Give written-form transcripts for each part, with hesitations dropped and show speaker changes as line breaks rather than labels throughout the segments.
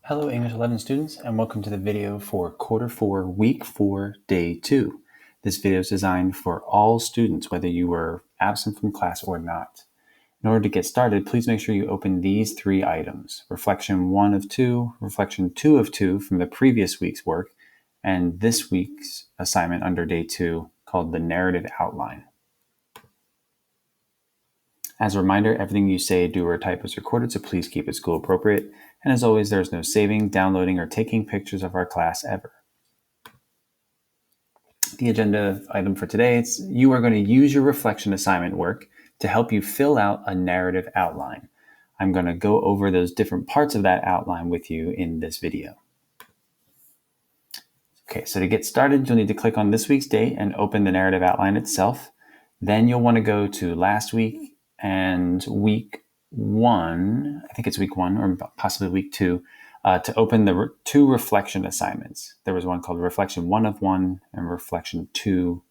Hello English 11 students and welcome to the video for Quarter 4, Week 4, Day 2. This video is designed for all students, whether you were absent from class or not. In order to get started, please make sure you open these three items: Reflection 1 of 2, Reflection 2 of 2 from the previous week's work, and this week's assignment under Day 2 called the Narrative Outline. As a reminder, everything you say, do, or type is recorded, so please keep it school appropriate. And as always, there's no saving, downloading, or taking pictures of our class ever. The agenda item for today is you are going to use your reflection assignment work to help you fill out a narrative outline. I'm going to go over those different parts of that outline with you in this video. Okay, so to get started, you'll need to click on this week's date and open the narrative outline itself. Then you'll want to go to last week and week 1, I think it's week 1 or possibly week 2, to open the two reflection assignments. There was one called Reflection 1 of 1 and Reflection 2,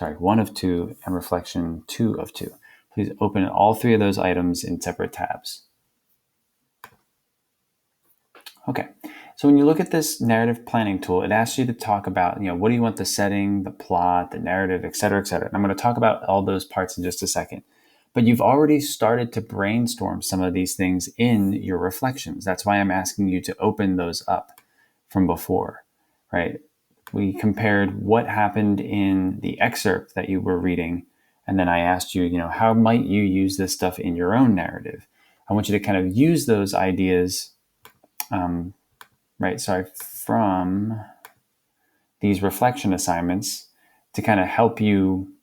1 of 2 and Reflection 2 of 2. Please open all three of those items in separate tabs. Okay, so when you look at this narrative planning tool, it asks you to talk about, what do you want the setting, the plot, the narrative, et cetera, et cetera. And I'm going to talk about all those parts in just a second. But you've already started to brainstorm some of these things in your reflections. That's why I'm asking you to open those up from before, right? We compared what happened in the excerpt that you were reading, and then I asked you, how might you use this stuff in your own narrative? I want you to kind of use those ideas, from these reflection assignments to kind of help you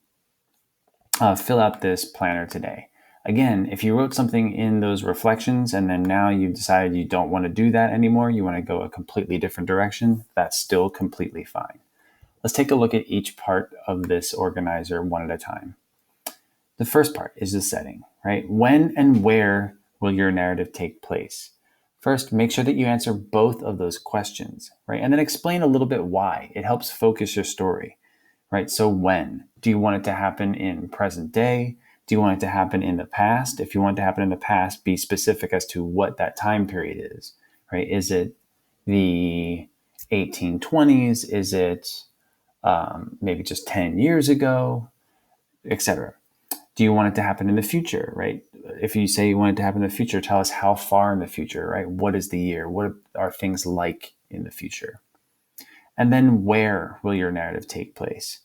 fill out this planner today. Again, if you wrote something in those reflections and then now you decided you don't want to do that anymore, you want to go a completely different direction, that's still completely fine. Let's take a look at each part of this organizer one at a time. The first part is the setting, right? When and where will your narrative take place? First, make sure that you answer both of those questions, right? And then explain a little bit why. It helps focus your story. Right? So when? Do you want it to happen in present day? Do you want it to happen in the past? If you want it to happen in the past, be specific as to what that time period is, right? Is it the 1820s? Is it maybe just 10 years ago, etc.? Do you want it to happen in the future, right? If you say you want it to happen in the future, tell us how far in the future, right? What is the year? What are things like in the future? And then where will your narrative take place?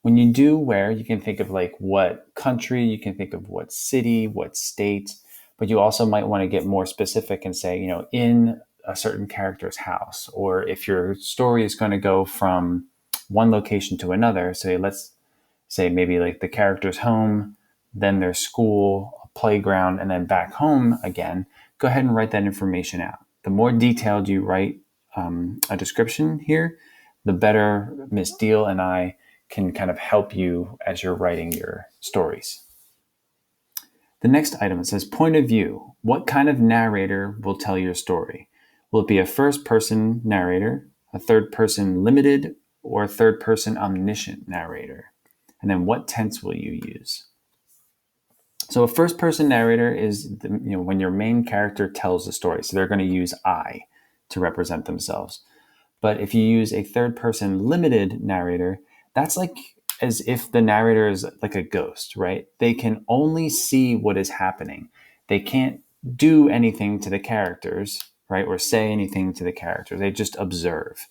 When you do where, you can think of what country, you can think of what city, what state, but you also might want to get more specific and say, in a certain character's house, or if your story is going to go from one location to another, so let's say maybe the character's home, then their school, a playground, and then back home again, go ahead and write that information out. The more detailed you write a description here, the better Miss Deal and I can kind of help you as you're writing your stories. The next item, it says point of view. What kind of narrator will tell your story? Will it be a first-person narrator, a third-person limited, or a third-person omniscient narrator? And then what tense will you use? So a first-person narrator is when your main character tells the story. So they're going to use I to represent themselves. But if you use a third-person limited narrator, that's as if the narrator is like a ghost, right? They can only see what is happening. They can't do anything to the characters, right? Or say anything to the characters. They just observe.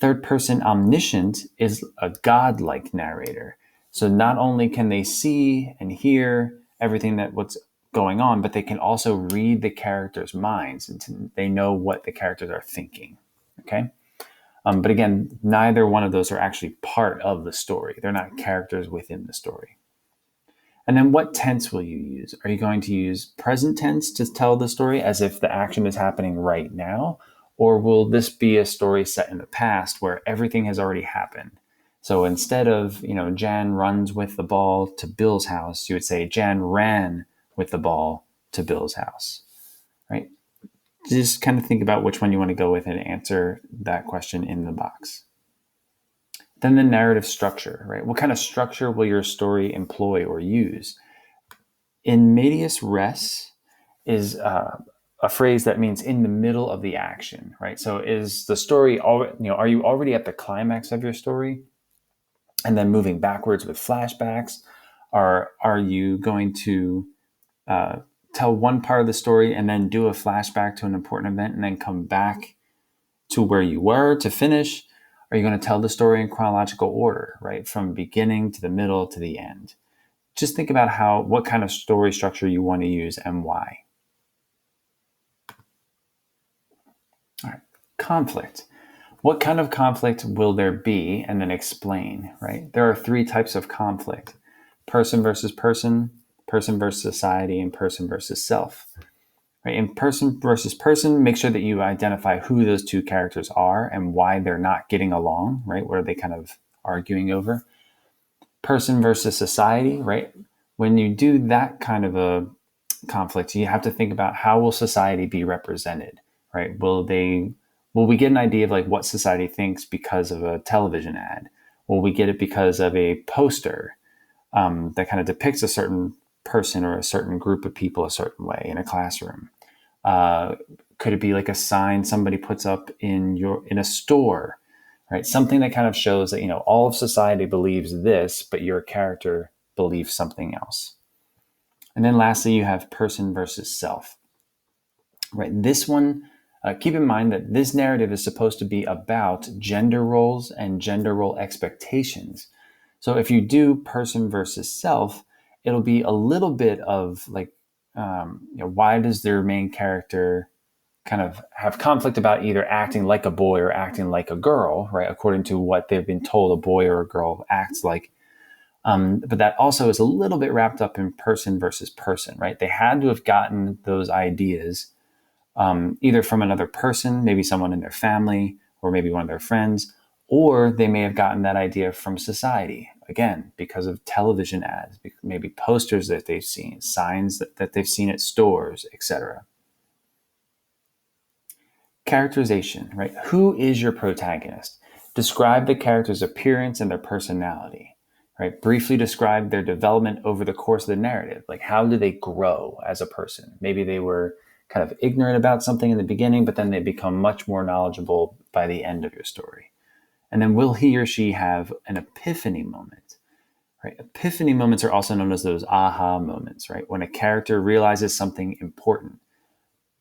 Third-person omniscient is a godlike narrator. So not only can they see and hear everything what's going on, but they can also read the characters' minds and they know what the characters are thinking. Okay. But again, neither one of those are actually part of the story. They're not characters within the story. And then what tense will you use? Are you going to use present tense to tell the story as if the action is happening right now? Or will this be a story set in the past where everything has already happened? So instead of, Jan runs with the ball to Bill's house, you would say Jan ran with the ball to Bill's house, right? Just kind of think about which one you want to go with and answer that question in the box. Then the narrative structure, right? What kind of structure will your story employ or use? In medias res is a phrase that means in the middle of the action, right? So is the story already, are you already at the climax of your story and then moving backwards with flashbacks? Or are you going to uh, tell one part of the story and then do a flashback to an important event and then come back to where you were to finish? Are you going to tell the story in chronological order, right? From beginning to the middle to the end? Just think about what kind of story structure you want to use and why. All right. Conflict. What kind of conflict will there be? And then explain, right? There are 3 types of conflict: person versus person, person versus society, and person versus self. Right? In person versus person, make sure that you identify who those 2 characters are and why they're not getting along, right? What are they kind of arguing over? Person versus society, right? When you do that kind of a conflict, you have to think about how will society be represented, right? Will we get an idea of like what society thinks because of a television ad? Will we get it because of a poster that kind of depicts a certain person or a certain group of people a certain way in a classroom? Could it be like a sign somebody puts up in a store, right? Something that kind of shows that all of society believes this, but your character believes something else. And then lastly, you have person versus self, right? This one, keep in mind that this narrative is supposed to be about gender roles and gender role expectations. So if you do person versus self, it'll be a little bit of like, why does their main character kind of have conflict about either acting like a boy or acting like a girl, right? According to what they've been told a boy or a girl acts like. But that also is a little bit wrapped up in person versus person, right? They had to have gotten those ideas either from another person, maybe someone in their family, or maybe one of their friends, or they may have gotten that idea from society, again, because of television ads, maybe posters that they've seen, signs that they've seen at stores, etc. Characterization, right? Who is your protagonist? Describe the character's appearance and their personality, right? Briefly describe their development over the course of the narrative. Like, how do they grow as a person? Maybe they were kind of ignorant about something in the beginning, but then they become much more knowledgeable by the end of your story. And then will he or she have an epiphany moment, right? Epiphany moments are also known as those aha moments, right? When a character realizes something important.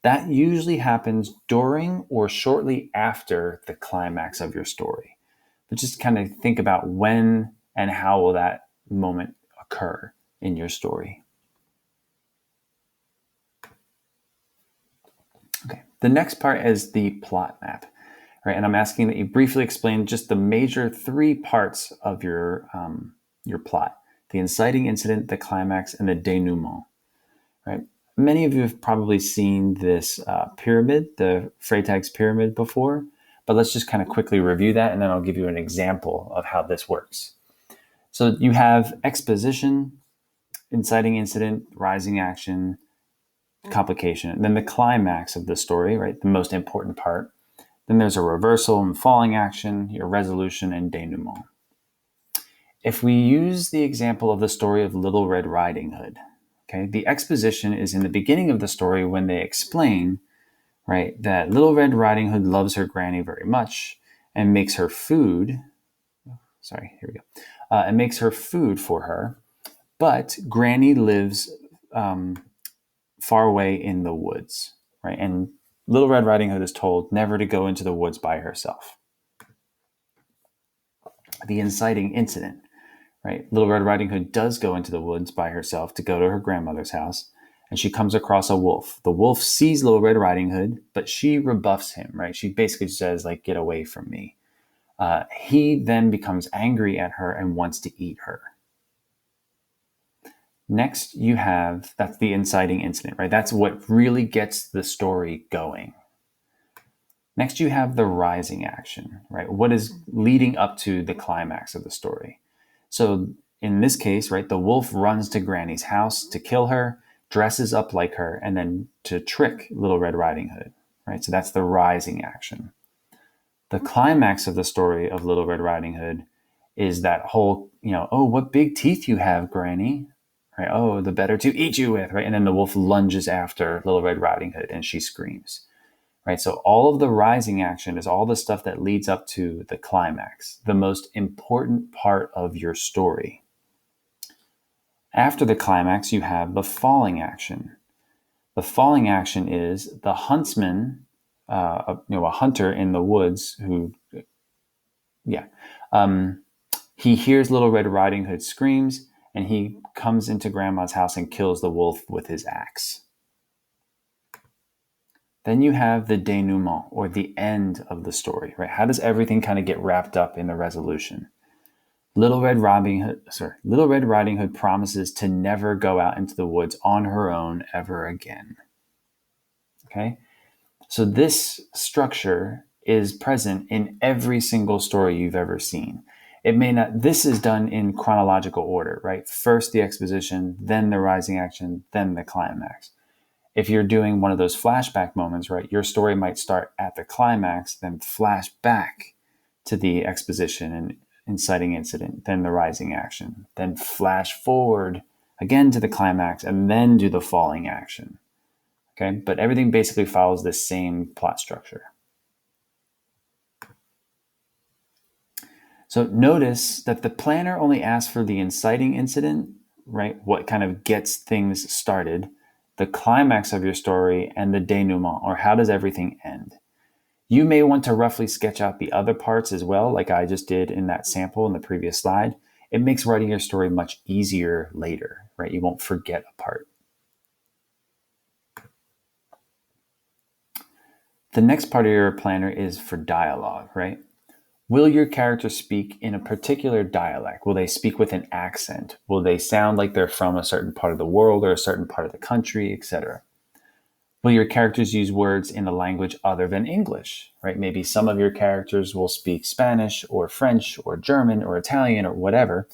That usually happens during or shortly after the climax of your story. But just kind of think about when and how will that moment occur in your story. Okay, the next part is the plot map, right? And I'm asking that you briefly explain just the major 3 parts of your plot: the inciting incident, the climax, and the denouement, right? Many of you have probably seen this pyramid, the Freytag's pyramid, before, but let's just kind of quickly review that, and then I'll give you an example of how this works. So you have exposition, inciting incident, rising action, complication, and then the climax of the story, right? The most important part. Then there's a reversal and falling action, your resolution, and denouement. If we use the example of the story of Little Red Riding Hood, okay, the exposition is in the beginning of the story when they explain, right, that Little Red Riding Hood loves her granny very much and makes her food. Sorry, here we go. And makes her food for her, but Granny lives far away in the woods, right? And Little Red Riding Hood is told never to go into the woods by herself. The inciting incident, right? Little Red Riding Hood does go into the woods by herself to go to her grandmother's house, and she comes across a wolf. The wolf sees Little Red Riding Hood, but she rebuffs him, right? She basically says, like, get away from me. He then becomes angry at her and wants to eat her. Next, you have, that's the inciting incident, right? That's what really gets the story going. Next, you have the rising action, right? What is leading up to the climax of the story? So in this case, right, the wolf runs to Granny's house to kill her, dresses up like her, and then to trick Little Red Riding Hood, right? So that's the rising action. The climax of the story of Little Red Riding Hood is that whole, oh, what big teeth you have, Granny, right? Oh, the better to eat you with, right? And then the wolf lunges after Little Red Riding Hood and she screams, right? So all of the rising action is all the stuff that leads up to the climax, the most important part of your story. After the climax, you have the falling action. The falling action is the huntsman, a hunter in the woods who, yeah, he hears Little Red Riding Hood screams, and he comes into Grandma's house and kills the wolf with his axe. Then you have the denouement, or the end of the story, right? How does everything kind of get wrapped up in the resolution? Little Red Riding Hood promises to never go out into the woods on her own ever again. Okay? So this structure is present in every single story you've ever seen. It may not, this is done in chronological order, right? First the exposition, then the rising action, then the climax. If you're doing one of those flashback moments, right, your story might start at the climax, then flash back to the exposition and inciting incident, then the rising action, then flash forward again to the climax, and then do the falling action. Okay, but everything basically follows the same plot structure. So notice that the planner only asks for the inciting incident, right? What kind of gets things started, the climax of your story, and the denouement, or how does everything end. You may want to roughly sketch out the other parts as well, like I just did in that sample in the previous slide. It makes writing your story much easier later, right? You won't forget a part. The next part of your planner is for dialogue, right? Will your character speak in a particular dialect? Will they speak with an accent? Will they sound like they're from a certain part of the world or a certain part of the country, etc.? Will your characters use words in a language other than English, right? Maybe some of your characters will speak Spanish or French or German or Italian or whatever,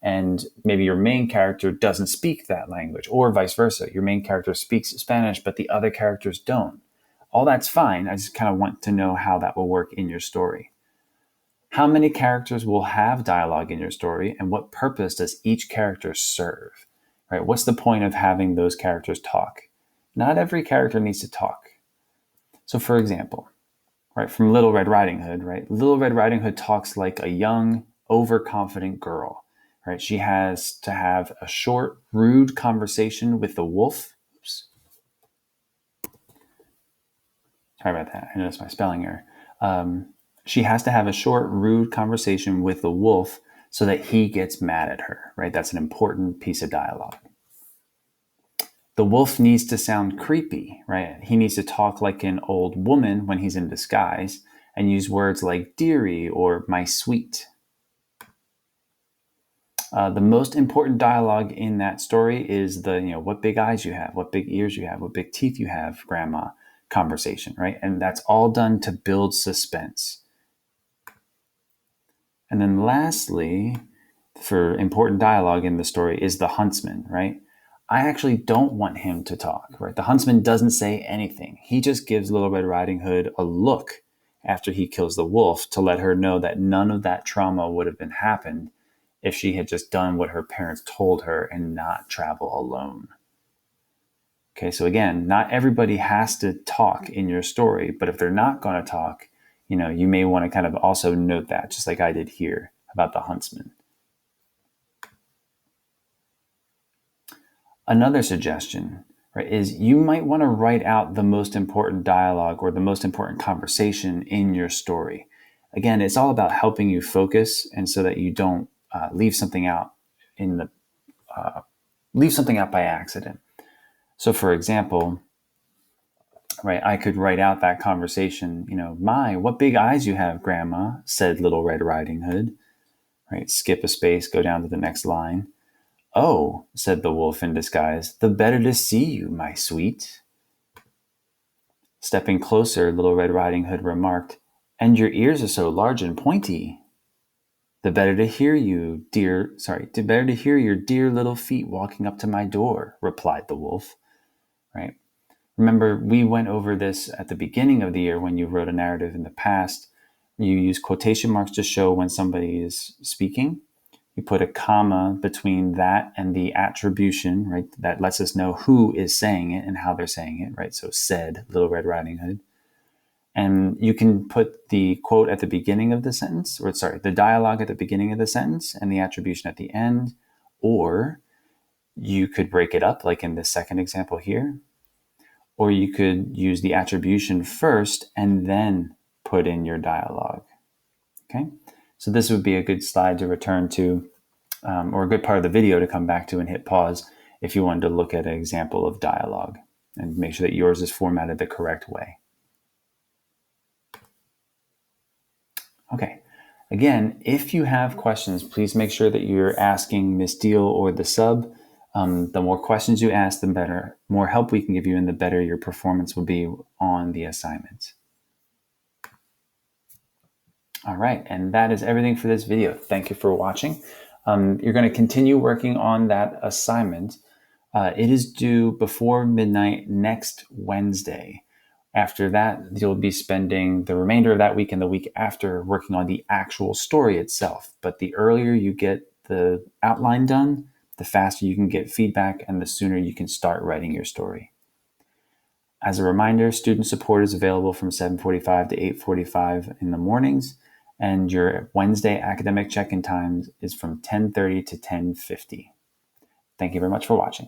and maybe your main character doesn't speak that language, or vice versa. Your main character speaks Spanish, but the other characters don't. All that's fine. I just kind of want to know how that will work in your story. How many characters will have dialogue in your story, and what purpose does each character serve? Right? What's the point of having those characters talk? Not every character needs to talk. So for example, right, from Little Red Riding Hood, right? Little Red Riding Hood talks like a young, overconfident girl, right? She has to have a short, rude conversation with the wolf. Oops. Sorry about that. I noticed my spelling error. She has to have a short, rude conversation with the wolf so that he gets mad at her, right? That's an important piece of dialogue. The wolf needs to sound creepy, right? He needs to talk like an old woman when he's in disguise and use words like dearie or my sweet. The most important dialogue in that story is the, what big eyes you have, what big ears you have, what big teeth you have, grandma conversation, right? And that's all done to build suspense. And then lastly, for important dialogue in the story is the huntsman, right? I actually don't want him to talk, right? The huntsman doesn't say anything. He just gives Little Red Riding Hood a look after he kills the wolf to let her know that none of that trauma would have been happened if she had just done what her parents told her and not travel alone. Okay, so again, not everybody has to talk in your story, but if they're not going to talk, you may want to kind of also note that, just like I did here about the huntsman. Another suggestion, right, is you might want to write out the most important dialogue or the most important conversation in your story. Again, it's all about helping you focus, and so that you don't leave something out by accident. So, for example, right, I could write out that conversation. My, what big eyes you have, Grandma, said Little Red Riding Hood. Right, skip a space, go down to the next line. Oh, said the wolf in disguise, the better to see you, my sweet. Stepping closer, Little Red Riding Hood remarked, and your ears are so large and pointy. The better to hear your dear little feet walking up to my door, replied the wolf. Right? Remember, we went over this at the beginning of the year when you wrote a narrative in the past. You use quotation marks to show when somebody is speaking. You put a comma between that and the attribution, right? That lets us know who is saying it and how they're saying it, right? So said Little Red Riding Hood. And you can put the quote at the beginning of the sentence, or sorry, the dialogue at the beginning of the sentence and the attribution at the end. Or you could break it up, like in the second example here. Or you could use the attribution first and then put in your dialogue. Okay, so this would be a good slide to return to, or a good part of the video to come back to and hit pause if you wanted to look at an example of dialogue and make sure that yours is formatted the correct way. Okay, again, if you have questions, please make sure that you're asking Miss Deal or the sub. The more questions you ask, the better, more help we can give you, and the better your performance will be on the assignment. All right, and that is everything for this video. Thank you for watching. You're going to continue working on that assignment. It is due before midnight next Wednesday. After that, you'll be spending the remainder of that week and the week after working on the actual story itself. But the earlier you get the outline done, the faster you can get feedback and the sooner you can start writing your story. As a reminder, student support is available from 7:45 to 8:45 in the mornings, and your Wednesday academic check-in time is from 10:30 to 10:50. Thank you very much for watching.